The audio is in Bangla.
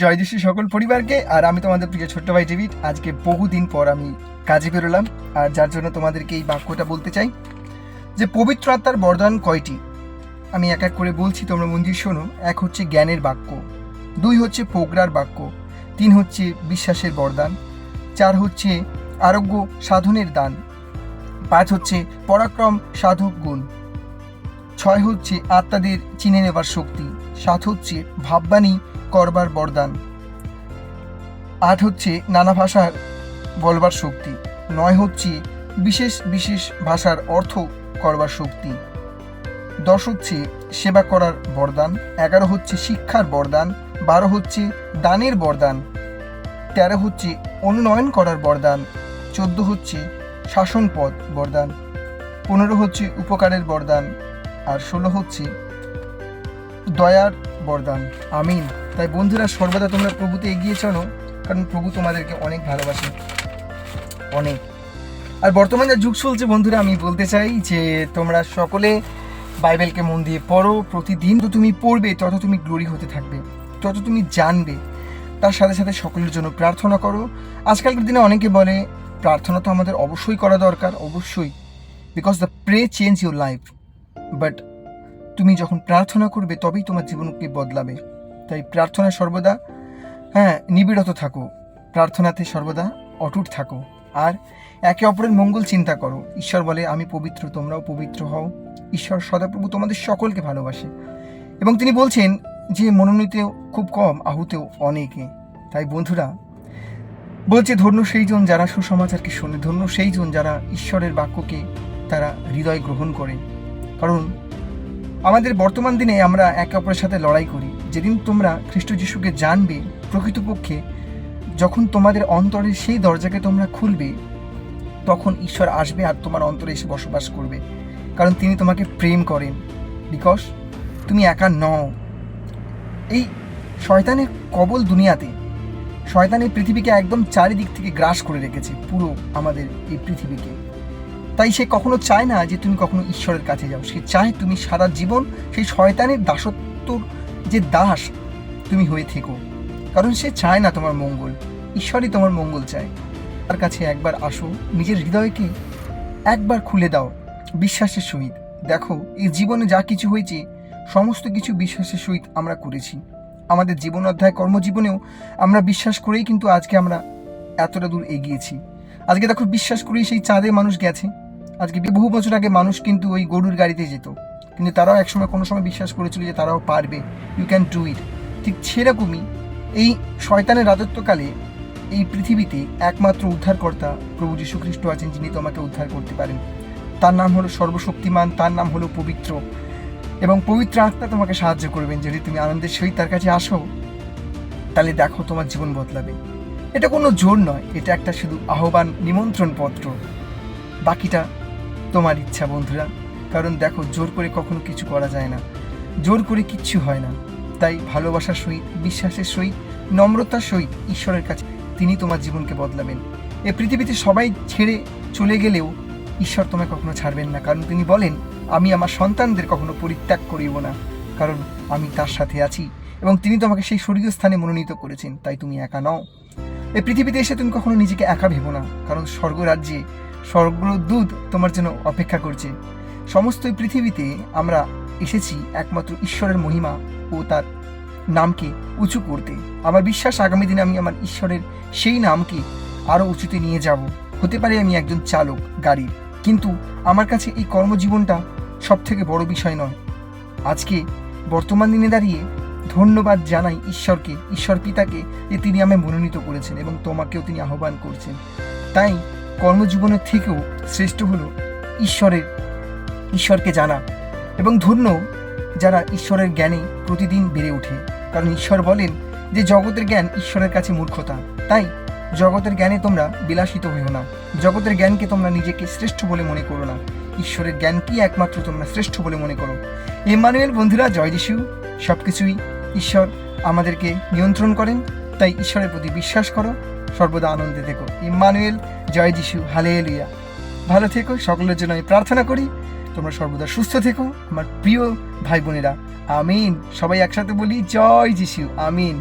জয় যিশু সকল পরিবারকে। আর আমি তোমাদের প্রিয় ছোট্ট ভাই ডেভিড। আজকে বহুদিন পর আমি কাজে বেরোলাম, আর যার জন্য তোমাদেরকে এই বাক্যটা বলতে চাই যে পবিত্র আত্মার বরদান কয়টি। আমি এক এক করে বলছি, তোমরা মন দিয়ে শোনো। এক হচ্ছে জ্ঞানের বাক্য, 2 হচ্ছে প্রজ্ঞার বাক্য, 3 হচ্ছে বিশ্বাসের বরদান, 4 হচ্ছে আরোগ্য সাধনের দান, 5 হচ্ছে পরাক্রম সাধক গুণ, 6 হচ্ছে আত্মাদের চিনে নেবার শক্তি, 7 হচ্ছে ভাববাণী করবার বরদান, 8 হচ্ছে নানা ভাষার বলবার শক্তি, 9 হচ্ছে বিশেষ বিশেষ ভাষার অর্থ করবার শক্তি, 10 হচ্ছে সেবা করার বরদান, 11 হচ্ছে শিক্ষার বরদান, 12 হচ্ছে দানের বরদান, 13 হচ্ছে অনুনয়ন করার বরদান, 14 হচ্ছে শাসন পদ বরদান, 15 হচ্ছে উপকারের বরদান, আর 16 হচ্ছে দয়ার বরদান। আমিন। তাই বন্ধুরা, সর্বদা তোমরা প্রভুতে এগিয়ে চলো, কারণ প্রভু তোমাদেরকে অনেক ভালোবাসে, অনেক। আর বর্তমানে যা যুগ চলছে বন্ধুরা, আমি বলতে চাই যে তোমরা সকলে বাইবেলকে মন দিয়ে পড়ো। প্রতিদিন তো তুমি পড়বে, তত তুমি গ্লোরি হতে থাকবে, তত তুমি জানবে। তার সাথে সাথে সকলের জন্য প্রার্থনা করো। আজকালকার দিনে অনেকে বলে প্রার্থনা তো আমাদের অবশ্যই করা দরকার, অবশ্যই, because the pray change your life. But তুমি যখন প্রার্থনা করবে তবেই তোমার জীবনকে বদলাবে। তাই প্রার্থনা সর্বদা নিবিড়ত থাকো, প্রার্থনাতে সর্বদা অটুট থাকো, আর একে অপরের মঙ্গল চিন্তা করো। ঈশ্বর বলে আমি পবিত্র, তোমরাও পবিত্র হও। ঈশ্বর সদাপ্রভু তোমাদের সকলকে ভালোবাসে, এবং তিনি বলছেন যে মনোনীতেও খুব কম, আহুতেও অনেকে। তাই বন্ধুরা বলছে, ধন্য সেই জন যারা সুসমাচারকে শোনে, ধন্য সেই জন যারা ঈশ্বরের বাক্যকে তারা হৃদয় গ্রহণ করে। কারণ আমাদের বর্তমান দিনে আমরা একে অপরের সাথে লড়াই করি। যেদিন তোমরা খ্রিস্ট যিশুকে জানবে, প্রকৃতপক্ষে যখন তোমাদের অন্তরের সেই দরজাকে তোমরা খুলবে, তখন ঈশ্বর আসবে আর তোমার অন্তরে এসে বসবাস করবে। কারণ তিনি তোমাকে প্রেম করেন, বিকজ তুমি একা নও। এই শয়তানের কবল দুনিয়াতে, শয়তান এই পৃথিবীকে একদম চারিদিক থেকে গ্রাস করে রেখেছে, পুরো আমাদের এই পৃথিবীকে। তাই সে কখনো চায় না যে তুমি কখনো ঈশ্বরের কাছে যাও। সে চায় তুমি সারা জীবন সেই শয়তানের দাসত্বর যে দাস তুমি হয়ে থেকো, কারণ সে চায় না তোমার মঙ্গল। ঈশ্বরই তোমার মঙ্গল চায়। তার কাছে একবার আসো, নিজের হৃদয়কে একবার খুলে দাও বিশ্বাসের সহিত। দেখো, এই জীবনে যা কিছু হয়েছে সমস্ত কিছু বিশ্বাসের সহিত আমরা করেছি। আমাদের জীবন অধ্যায় কর্মজীবনেও আমরা বিশ্বাস করেই কিন্তু আজকে আমরা এতটা দূর এগিয়েছি। আজকে দেখো, বিশ্বাস করেই সেই চাঁদে মানুষ গেছে। আজকে বহু বছর আগে মানুষ কিন্তু ওই গরুর গাড়িতে যেত, কিন্তু তারাও একসময় কোনো সময় বিশ্বাস করেছিল যে তারাও পারবে, ইউ ক্যান ডু ইট। ঠিক সেরকমই এই শয়তানের রাজত্বকালে এই পৃথিবীতে একমাত্র উদ্ধারকর্তা প্রভু যীশু খ্রিস্ট আছেন, যিনি তোমাকে উদ্ধার করতে পারেন। তার নাম হলো সর্বশক্তিমান, তার নাম হলো পবিত্র, এবং পবিত্র আত্মা তোমাকে সাহায্য করবেন। যদি তুমি আনন্দের সহিত তার কাছে আসো, তাহলে দেখো তোমার জীবন বদলাবে। এটা কোনো জোর নয়, এটা একটা শুধু আহ্বান, নিমন্ত্রণ পত্র। বাকিটা তোমার ইচ্ছা বন্ধুরা। কারণ দেখো, জোর করে কখনো কিছু করা যায় না, জোর করে কিচ্ছু হয় না। তাই ভালোবাসার সহিত, বিশ্বাসের সহিত, নম্রতার সহিত ঈশ্বরের কাছে, তিনি তোমার জীবনকে বদলাবেন। এই পৃথিবীতে সবাই ছেড়ে চলে গেলেও ঈশ্বর তোমায় কখনো ছাড়বেন না, কারণ তিনি বলেন আমি আমার সন্তানদের কখনো পরিত্যাগ করিব না, কারণ আমি তার সাথে আছি, এবং তিনি তোমাকে সেই স্বর্গীয় স্থানে মনোনীত করেছেন। তাই তুমি একা নও। এই পৃথিবীতে এসে তুমি কখনো নিজেকে একা ভেবো না, কারণ স্বর্গরাজ্যে স্বর্গদূত তোমার জন্য অপেক্ষা করছে। সমস্ত পৃথিবীতে আমরা এসেছি একমাত্র ঈশ্বরের মহিমা ও তার নামকে উঁচু করতে। আমার বিশ্বাস আগামী দিনে আমি আমার ঈশ্বরের সেই নামকে আরও উঁচুতে নিয়ে যাব। হতে পারে আমি একজন চালক গাড়ির, কিন্তু আমার কাছে এই কর্মজীবনটা সব থেকে বড় বিষয় নয়। আজকে বর্তমান দিনে দাঁড়িয়ে ধন্যবাদ জানাই ঈশ্বরকে, ঈশ্বর পিতাকে, যে তিনি আমায় মনোনীত করেছেন এবং তোমাকেও তিনি আহ্বান করছেন। তাই কর্মজীবনের থেকেও শ্রেষ্ঠ হলো ঈশ্বরকে জানা, এবং ধন্য যারা ঈশ্বরের জ্ঞানে প্রতিদিন বেড়ে ওঠে। কারণ ঈশ্বর বলেন যে জগতের জ্ঞান ঈশ্বরের কাছে মূর্খতা। তাই জগতের জ্ঞানে তোমরা বিলাসিত হইও না, জগতের জ্ঞানকে তোমরা নিজেকে শ্রেষ্ঠ বলে মনে করো না, ঈশ্বরের জ্ঞানকে একমাত্র তোমরা শ্রেষ্ঠ বলে মনে করো। ইম্মানুয়েল বন্ধুরা, জয় যিশু। সব কিছুই ঈশ্বর আমাদেরকে নিয়ন্ত্রণ করেন, তাই ঈশ্বরের প্রতি বিশ্বাস করো, সর্বদা আনন্দে থেকো। ইম্মানুয়েল, জয় যিশু, হালেলুয়া। ভালো থেকো, সকলের জন্য আমি প্রার্থনা করি তোমরা সর্বদা সুস্থ থেকো আমার প্রিয় ভাই বোনেরা। আমিন। সবাই একসাথে বলি জয় যিশু। আমিন।